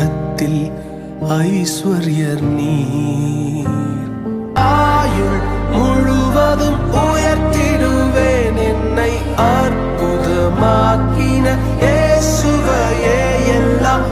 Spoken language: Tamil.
உலகத்தில் ஐஸ்வர்யர் நீர். ஆயுள் முழுவதும் உயர்த்திடுவேன் என்னை அற்புதமாக்கின இயேசுவையே. எல்லாம்